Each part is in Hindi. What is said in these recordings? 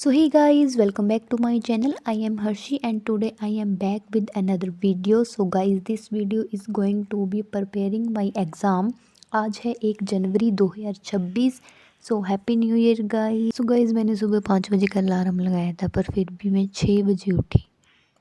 So hey guys, welcome back to my channel. I am Harshi and today I am back with another video. So guys, this video is going to be preparing my exam. आज है 1 जनवरी 2026. So happy new year guys. So guys, मैंने सुबह 5 बजे का अलार्म लगाया था पर फिर भी मैं 6 बजे उठी.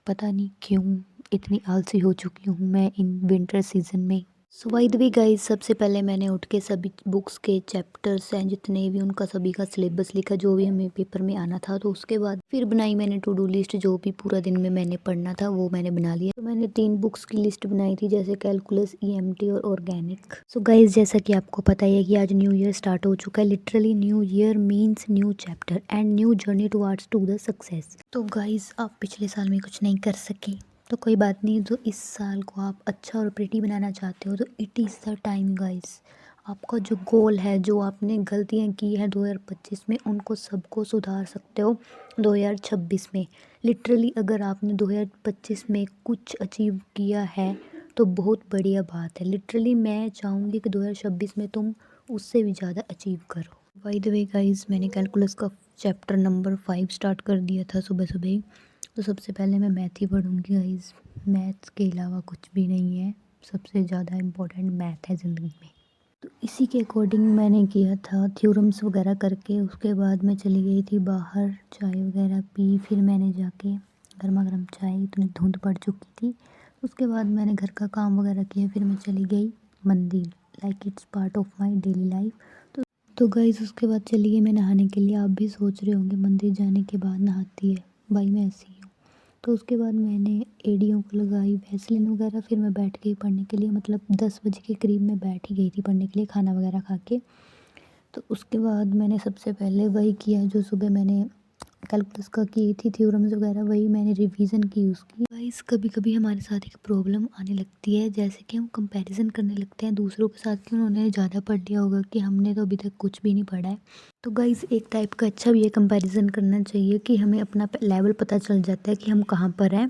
पता नहीं क्यों इतनी आलसी हो चुकी हूँ मैं इन विंटर सीजन में. सो बाय द वे गाइस, सबसे पहले मैंने उठ के सभी बुक्स के चैप्टर्स हैं जितने भी उनका सभी का सिलेबस लिखा जो भी हमें पेपर में आना था. तो उसके बाद फिर बनाई मैंने टू डू लिस्ट. जो भी पूरा दिन में मैंने पढ़ना था वो मैंने बना लिया. तो मैंने 3 बुक्स की लिस्ट बनाई थी जैसे कैलकुलस, ईएमटी और ऑर्गेनिक. सो गाइस, जैसा कि आपको पता ही है कि आज न्यू ईयर स्टार्ट हो चुका है. Literally new year means new chapter and new journey towards to the success. तो गाइस, आप पिछले साल में कुछ नहीं कर सके तो कोई बात नहीं. जो इस साल को आप अच्छा और प्रिटी बनाना चाहते हो तो it is the time guys. आपका जो गोल है, जो आपने गलतियां की है 2025 में, उनको सबको सुधार सकते हो 2026 में. लिटरली अगर आपने 2025 में कुछ अचीव किया है तो बहुत बढ़िया बात है. लिटरली मैं चाहूँगी कि 2026 में तुम उससे भी ज़्यादा अचीव करो. बाय द वे गाइस, मैंने कैलकुलस का चैप्टर नंबर 5 स्टार्ट कर दिया था सुबह सुबह ही. तो सबसे पहले मैं मैथ ही पढ़ूँगी गाइस. मैथ्स के अलावा कुछ भी नहीं है. सबसे ज़्यादा इम्पोर्टेंट मैथ है ज़िंदगी में. तो इसी के अकॉर्डिंग मैंने किया था थ्योरम्स वगैरह करके. उसके बाद मैं चली गई थी बाहर, चाय वगैरह पी. फिर मैंने जाके गर्मा गर्म चाय, इतनी धुंध पड़ चुकी थी. उसके बाद मैंने घर का काम वगैरह किया. फिर मैं चली गई मंदिर. Like it's part of my daily life. तो गाइस, उसके बाद चली गई मैं नहाने के लिए. आप भी सोच रहे होंगे मंदिर जाने के बाद नहाती है. भाई मैं ऐसी हूँ. तो उसके बाद मैंने एड़ियों को लगाई वैसलीन वगैरह. फिर मैं बैठ गई पढ़ने के लिए. मतलब 10 बजे के करीब मैं बैठ ही गई थी पढ़ने के लिए खाना वगैरह खा के. तो उसके बाद मैंने सबसे पहले वही किया जो सुबह मैंने कैलकुलस का की थी, थ्योरम्स वगैरह. वही मैंने रिवीजन की उसकी. गाइस, कभी कभी हमारे साथ एक प्रॉब्लम आने लगती है जैसे कि हम कंपैरिजन करने लगते हैं दूसरों के साथ कि उन्होंने ज़्यादा पढ़ लिया होगा कि हमने तो अभी तक कुछ भी नहीं पढ़ा है. तो गाइस, एक टाइप का अच्छा भी है कंपैरिजन करना चाहिए कि हमें अपना लेवल पता चल जाता है कि हम कहाँ पर हैं.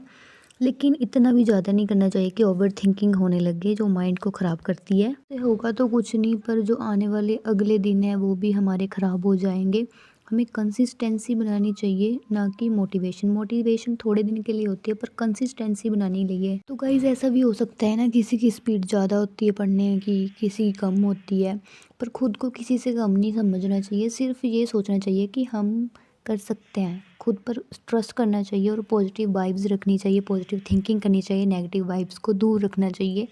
लेकिन इतना भी ज़्यादा नहीं करना चाहिए कि ओवर थिंकिंग होने लगे जो माइंड को ख़राब करती है. होगा तो कुछ नहीं पर जो आने वाले अगले दिन है वो भी हमारे ख़राब हो जाएंगे. हमें कंसिस्टेंसी बनानी चाहिए, ना कि मोटिवेशन. मोटिवेशन थोड़े दिन के लिए होती है पर कंसिस्टेंसी बनानी चाहिए. तो गाइस, ऐसा भी हो सकता है ना, किसी की स्पीड ज़्यादा होती है पढ़ने की, किसी की कम होती है. पर खुद को किसी से कम नहीं समझना चाहिए. सिर्फ ये सोचना चाहिए कि हम कर सकते हैं. खुद पर ट्रस्ट करना चाहिए और पॉजिटिव वाइब्स रखनी चाहिए, पॉजिटिव थिंकिंग करनी चाहिए, नेगेटिव वाइब्स को दूर रखना चाहिए.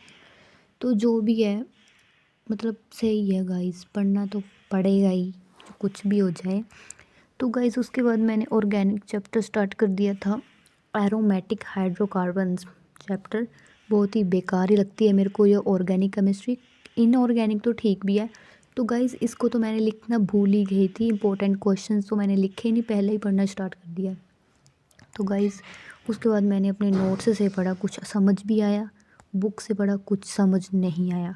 तो जो भी है मतलब सही है गाइस. पढ़ना तो पड़ेगा ही कुछ भी हो जाए. तो गाइस, उसके बाद मैंने ऑर्गेनिक चैप्टर स्टार्ट कर दिया था. एरोमेटिक हाइड्रोकार्बन्स चैप्टर बहुत ही बेकार ही लगती है मेरे को ये ऑर्गेनिक केमिस्ट्री. इनऑर्गेनिक तो ठीक भी है. तो गाइस, इसको तो मैंने लिखना भूल ही गई थी. इंपॉर्टेंट क्वेश्चंस तो मैंने लिखे ही नहीं, पहले ही पढ़ना स्टार्ट कर दिया. तो गाइस, उसके बाद मैंने अपने नोट्स से पढ़ा, कुछ समझ भी आया. बुक से पढ़ा, कुछ समझ नहीं आया.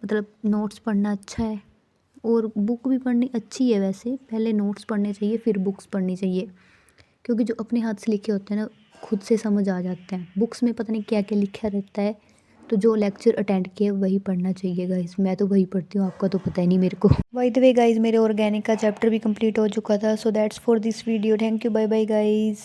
मतलब नोट्स पढ़ना अच्छा है और बुक भी पढ़नी अच्छी है. वैसे पहले नोट्स पढ़ने चाहिए फिर बुक्स पढ़नी चाहिए क्योंकि जो अपने हाथ से लिखे होते हैं ना खुद से समझ आ जाते हैं. बुक्स में पता नहीं क्या क्या लिखा रहता है. तो जो लेक्चर अटेंड किए वही पढ़ना चाहिए गाइस. मैं तो वही पढ़ती हूँ, आपका तो पता ही नहीं मेरे को. बाय द वे गाइस, मेरे ऑर्गेनिक का चैप्टर भी कंप्लीट हो चुका था. So that's for this video. Thank you. Bye bye guys.